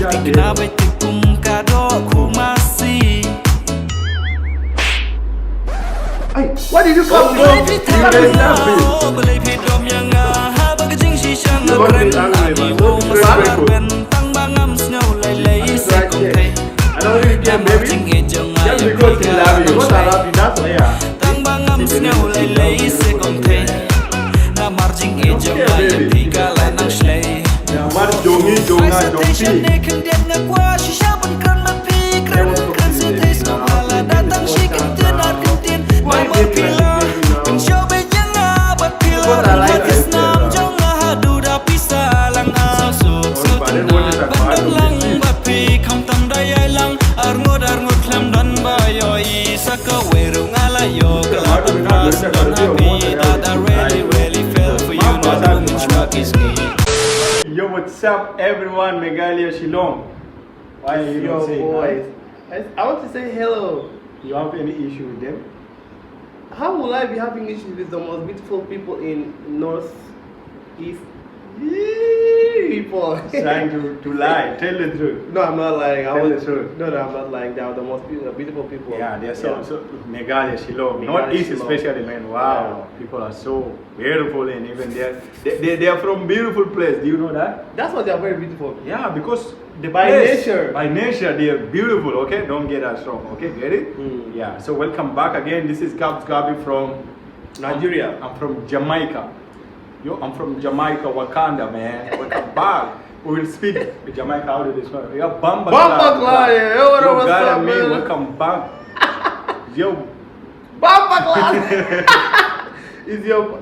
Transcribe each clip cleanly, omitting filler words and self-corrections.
Kenapa tikum kado ku masih. Hey, what did you come from? You guys have been. Beli pidom yang ngah bagajing shisha You want me angry, man. Don't be disrespectful. Tang bangam snow lay sekongte. I don't really care, baby. Just because he love you. What I love you, that's why, yeah. Tang bangam snow lay sekongte. Na marjing ejong ayam tiga lanang slay. Mar jongi jonga jongsi. Kan dia ngakwa shisha pun kan mapi keren si tes kepala datang shi kentenar kenten. Mama pila pencoba jangan berpila Hadis nam jangan hadu dapi salang asuk Setenar bandang lang bapi kam tam daya lang Arngod klam dan bayoi Saka weru ngalayo Kelatan ras dan happy That I really feel for you Not to menstruck is me. Yo, what's up everyone? Meghalaya, Shillong. Why you don't say boys. hi? I want to say hello. You have any issue with them? How will I be having issues with the most beautiful people in North East people? Trying to lie. Tell the truth. No, I'm not lying. Tell the truth. No, I'm not lying. They are the most beautiful people. Yeah, they're so Meghalaya, Shillong. Meghalaya, Not East Shillong. especially, man. Wow. People are so beautiful and even they are from beautiful place. Do you know that? That's why they are very beautiful. Yeah, because By nature. By nature, they are beautiful, okay? Don't get us wrong, okay? Get it? Yeah, so welcome back again. This is Gabsgabitv from Nigeria. I'm from Jamaica. Yo, I'm from Jamaica, Wakanda, man. Welcome back. We will speak Jamaica, how do they spell? Yeah, Bamba Kla. Yo, what's up, me? man? Welcome back. Yo, Bamba Kla. Is your...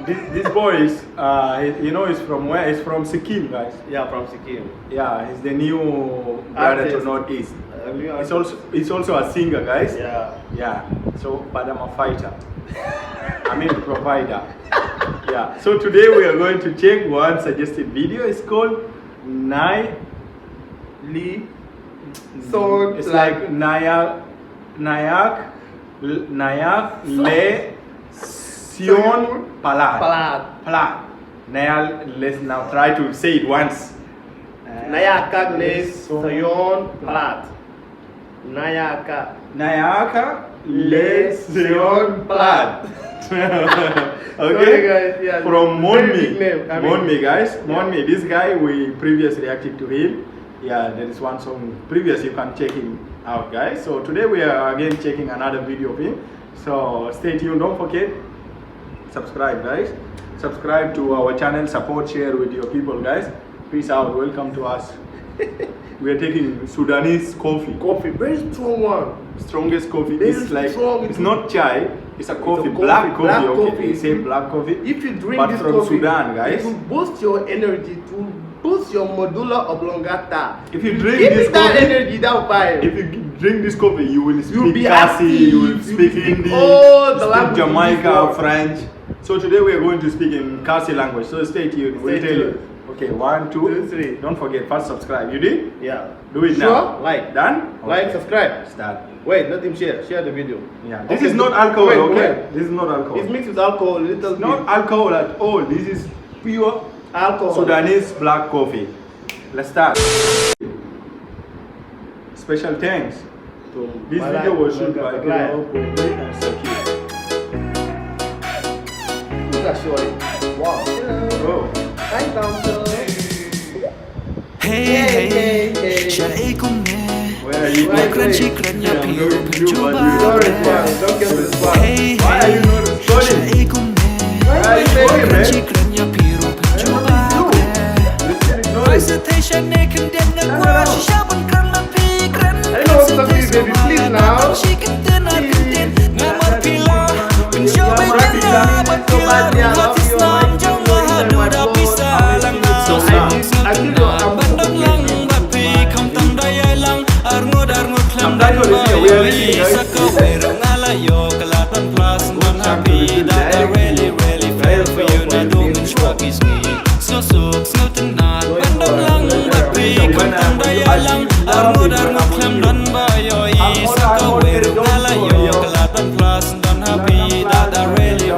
this boy is, you know, he's from where? He's from Sikkim, guys. Yeah, from Sikkim. Yeah, he's the new brother to Artist. Northeast. He's also a singer, guys. Yeah. Yeah. So, but I'm a fighter. I mean, provider. Yeah. So today we are going to check one suggested video. It's called Lee Song. It's like Nayak Le SYON Palat. Let's now try to say it once. Nayaka le SYON Palat. Nayaka Le SYON Palat. Okay. Sorry guys, yeah. From Very big name. Monmi, guys. Yeah. Monmi, this guy we previously reacted to him. Yeah, there is one song previous. You can check him out, guys. So today we are again checking another video of him. So stay tuned. Don't forget. Subscribe, guys. Subscribe to our channel, support, share with your people, guys. Peace out. Welcome to us. We are taking Sudanese coffee. Coffee, very strong one. Strongest coffee. Very It's like strong. it's not chai. It's a coffee. coffee, Black coffee. black Okay. coffee. Same black coffee. If you drink but this from coffee, Sudan, guys. it will boost your energy, to boost your medulla oblongata. If you drink Give this me that coffee, energy, that vibe. if you drink this coffee, you will speak be Khasi, active, you will you speak will Hindi, all the speak languages Jamaica, before. French. So today we are going to speak in Khasi language. So stay tuned. We'll Stay tell you. tuned. Okay, 1, 2, 3. Don't forget, first subscribe. You did? Yeah. Do it Sure? now. Like. Done? Like, Okay. subscribe. Start. Wait, let him share. Share the video. Yeah. This Okay, is not alcohol, wait, okay? wait. This is not alcohol. It's mixed with alcohol, a little It's not bit. alcohol at all. This is pure Alcohol. Sudanese black coffee. Let's start. Special thanks. This video was shot by KONGBIH and Saki. Look at Shorty. Wow. Bro. Hi, Thompson. Hey, Syai kumne. Where are you? Why? Keren sih kerennya Yeah, I'm piu going to do pencoba. what Don't respond. Don't get the spot. Hey, Why are you not responding? Syai kumne. Why are you talking, Keren man? sih kerennya piu pencoba. Presentation ne kenden ngakwa shisha pun keren mapi keren. I know what's up, baby. Please now. Shi kentenar kenten ngamar pila pencoba jangan berpila Hadis nam jangan hadu dapi salang bandang lang bapi kam tam daya lang arngod klam dan bayi saka weru ngalayo kelatan plus dan happy that I really feel for you na dong shwag is me snusuk snutenan bandang lang bapi kam tam daya lang arngod klam dan bayi saka weru ngalayo kelatan plus dan happy that I really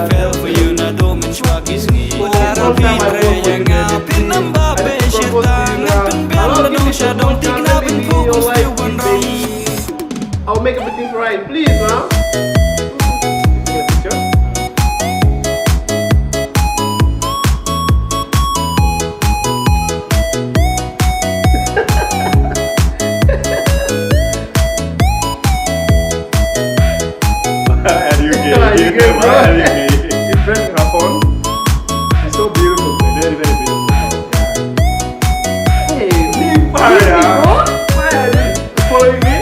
feel for you na dong shwag is me wala rapi tre yang ngapin namba be shitang เป็นเบี้ยและดงชาดงที่น่าเป็นผู้คงสติวันรอง I'll make everything right, please, now. Take a picture. And you get bro. It's dressed in a phone. It's so beautiful, very, very beautiful. Hey, Why are you following me?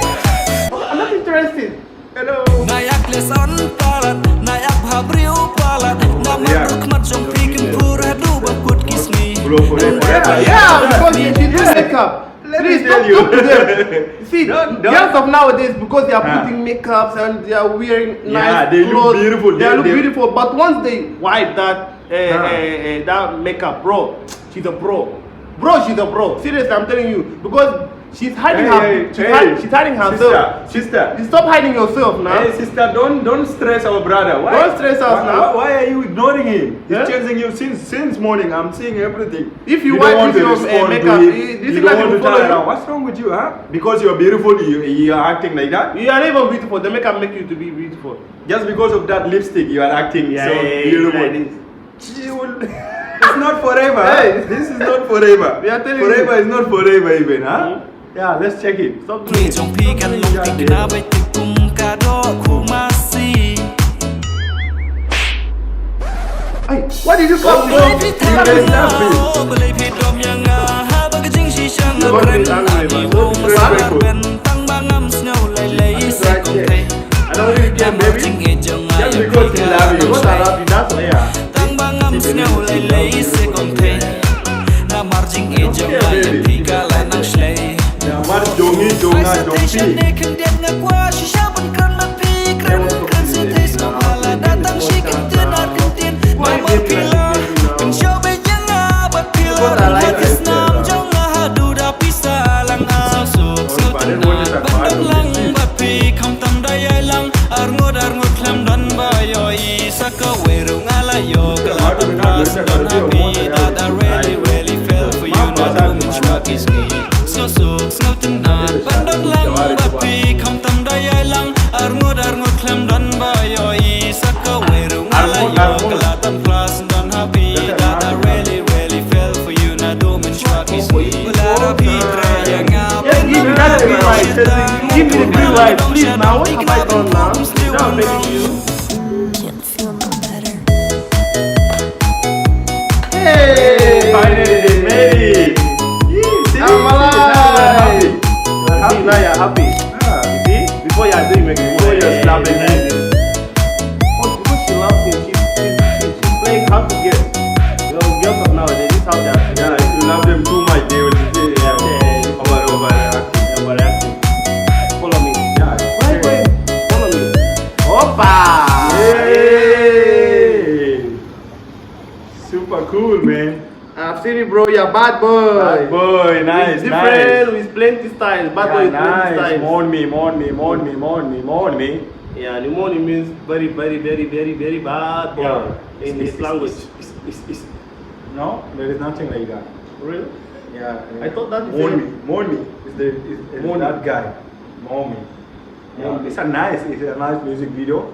I'm not interested. Hello. Nayak lesan palat, nayak habriu palat, nama rukmat jompi kempur adu bakut kismi. Yeah, because they do makeup. Please don't talk to them. See, Don't. girls of nowadays, because they are putting makeups and they are wearing nice they look clothes, beautiful. They look They- beautiful. But once they wipe that makeup, bro, she's a bro. Bro, she's a bro. Seriously, I'm telling you, because she's hiding she's hiding herself. Sister. You stop hiding yourself now. Hey sister, don't stress our brother. Why? Don't stress us now. Why are you ignoring him? He's Yeah? chasing you since morning. I'm seeing everything. If you don't wipe want with to your, respond makeup, to you him. think You like don't want he to follow turn you? around. What's wrong with you, huh? Because you're beautiful, you are acting like that. You are not even beautiful. The makeup make you to be beautiful. Just because of that lipstick, you are acting so beautiful. like this. It's not forever. Hey. This is not forever. We are telling Forever you. is not forever even, huh? Yeah, let's check it. Stop มี doing จ it. งพีกันลงติกนาไปติดกุมกาโดคูมาซี Hey, what did you come บเลยพี่ทำงาบเลยพี่ดมยังงาฮาบักจิงชีช่างเรนอันนี้วงสารเป็นตั้งบางงำสเงาเลยเลยเสกงเท I don't really แต่ care, มาจิง baby. เอจังไง Just because he love you. Because I love you, that's why. Yeah. ตั้งบางงำสเงาเลยเลยเสกงเทน้ำมาจิงเอจังไงพี่กาลานังเชล Yeah, what jongi jonga Station jongpi. ni kendian ngakwa shisha pun keren mapi keren keren setis ngapala datang shi kentin ar kentin mama pila pensau bejang abat pila hati senam jong ngahadu dapi salang asuk sautinat bandang lang bapi kam tam daya lang arngot klam dan bayoi sakaweru ngalayo kelatan pras dan happy that I really fell for you not woman struck is me so sautinat bandang lang bapi kam tam daya lang arngot klam dan bayoi sakaweru ngalayo kelatan pras dan happy that I really fell for you not woman struck is me belara pitra yang Yeah, give me that green light. Give me the green light, please. Now, what have I done now? Now I'm begging you. Can't feel no better. Hey! Finally they made it. See? I'm alive. Now See, now you're happy. Ah. You see? Before you're doing it, before you're slapping like this. Oh, because she loves him, she's playing hard to get. You know, girls of nowadays, this is how they are. Yeah, if you love them too much, they will say Overacting. Follow me. Yeah. Wait. Follow me. Opa! Hey! Super cool, man. I've seen it, bro. You're bad boy. Bad boy, nice, It's different nice. with plenty style. Bad boy Yeah, with plenty nice. style. Mourn me. Yeah, pneumonia means very bad boy in this language. It's, no, there is nothing like that. Really? Yeah. I thought that is Mourn me. Is that guy. Mourn me. Yeah. It's a nice music video.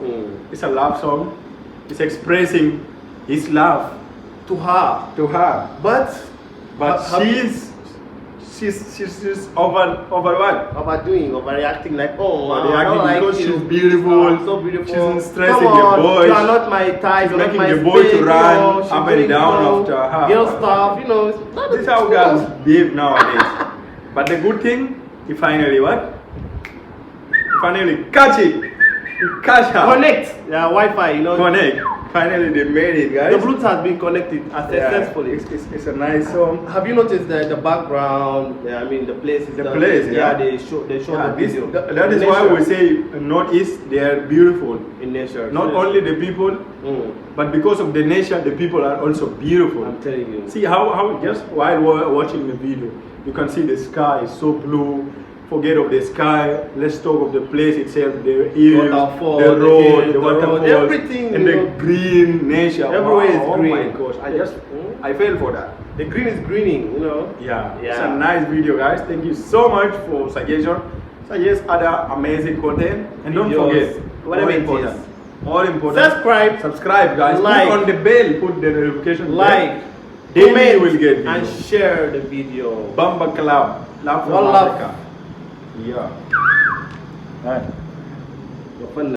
It's a love song. It's expressing his love To her. to her. But have you- she's overreacting like, oh, I overreacting don't like because you. she's beautiful. Oh, I'm so beautiful. She's stressing Come on, the boy. You are not my type. She's You're not making my the boy to speed, run you know, she's up and doing, down you know, after her. Girl stuff, you know. This is how girls behave nowadays. But the good thing, he finally what? He finally catch it. He catch her. Connect. Yeah, Wi-Fi, you know. Connect. Finally they made it, guys. The Bluetooth has been connected successfully. It's a nice song. Have you noticed the background? Yeah, I mean the places. The place, yeah. They show Yeah, the video. that is why Nature. we say Northeast, they are beautiful. In nature. Not only the people, but because of the nature, the people are also beautiful. I'm telling you. See how just while watching the video, you can see the sky is so blue. Forget of the sky. Let's talk of the place itself. The hills, Waterfall, the road, the the waterfalls, everything, and you the know. green nature. Everywhere is Oh green. my gosh! I fell for that. The green is greening, you know. Yeah, Yeah. it's a nice video, guys. Thank you so much for suggestion. Suggest other amazing content, and don't Videos, forget, whatever it important, is. more important. Subscribe, guys. like, put on the bell, put the notification like, bell. Daily comment, you will get video. and share the video. Bamba Club, love from One love. Africa. Yeah. Right.